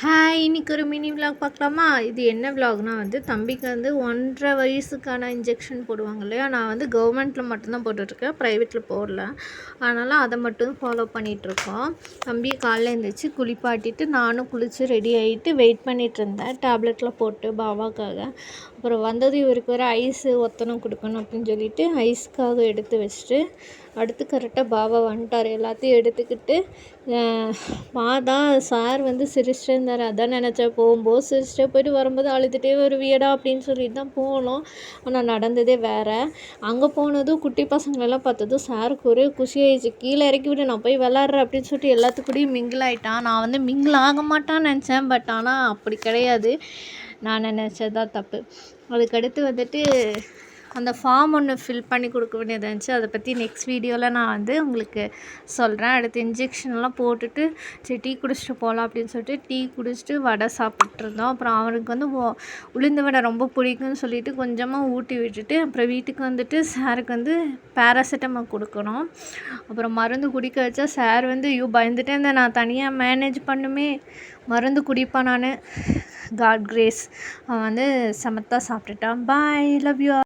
Hi! இன்னைக்கு ஒரு mini vlog பார்க்கலாமா? இது என்ன விலாக்னா தம்பிக்கு 1½ வயசுக்கான இன்ஜெக்ஷன் போடுவாங்க இல்லையா? நான் கவர்மெண்ட்டில் மட்டும்தான் போட்டுட்ருக்கேன், ப்ரைவேட்டில் போடல. அதனால் அதை மட்டும் ஃபாலோ பண்ணிகிட்ருக்கோம். தம்பியை காலைல எழுந்திரிச்சு குளிப்பாட்டிட்டு நானும் குளித்து ரெடி ஆகிட்டு வெயிட் பண்ணிகிட்ருந்தேன், டேப்லெட்லாம் போட்டு பாபாக்காக. அப்புறம் இவருக்கு வேறு ஐஸு ஒத்தனம் கொடுக்கணும் அப்படின்னு சொல்லிட்டு ஐஸ்க்காக எடுத்து வச்சுட்டு அடுத்து கரெக்டாக பாபா வந்துட்டார். எல்லாத்தையும் எடுத்துக்கிட்டு சார் சிரிச்சிட்டே இருந்தார். அதான் நினச்சேன், போகும்போது சிரிச்சிட்டே போயிட்டு வரும்போது அழுதுகிட்டே வருவியடா அப்படின்னு சொல்லிட்டு தான் போனோம். ஆனால் நடந்ததே வேறு. அங்கே போனதும் குட்டி பசங்களெல்லாம் பார்த்ததும் சாருக்கு ஒரே குஷி ஆயிடுச்சு. கீழே இறக்கி விட்டு நான் போய் விளாட்றேன் அப்படின்னு சொல்லிட்டு எல்லாத்துக்கூடயும் மிங்கிள் ஆகிட்டான். நான் மிங்கிள் ஆக மாட்டான்னு நினச்சேன், பட் ஆனால் அப்படி கிடையாது. நான் நினச்சது தான் தப்பு. அதுக்கடுத்து அந்த ஃபார்ம் ஒன்று ஃபில் பண்ணி கொடுக்க வேண்டியது இருந்துச்சு. அதை பற்றி நெக்ஸ்ட் வீடியோவில் நான் உங்களுக்கு சொல்கிறேன். அடுத்து இன்ஜெக்ஷன்லாம் போட்டுட்டு சரி டீ குடிச்சிட்டு போகலாம் அப்படின்னு சொல்லிட்டு டீ குடிச்சிட்டு வடை சாப்பிட்ருந்தோம். அப்புறம் அவனுக்கு உளுந்து வடை ரொம்ப பிடிக்கும்னு சொல்லிட்டு கொஞ்சமாக ஊட்டி விட்டுட்டு அப்புறம் வீட்டுக்கு சாருக்கு பேராசிட்டமால் கொடுக்கணும். அப்புறம் மருந்து குடிக்க வச்சா சார் ஐயோ பயந்துட்டே இருந்தேன், நான் தனியாக மேனேஜ் பண்ணுமே, மருந்து குடிப்பான் நான். காட் கிரேஸ் அவன் சமத்தாக சாப்பிட்டுட்டான். பாய், லவ் யூ.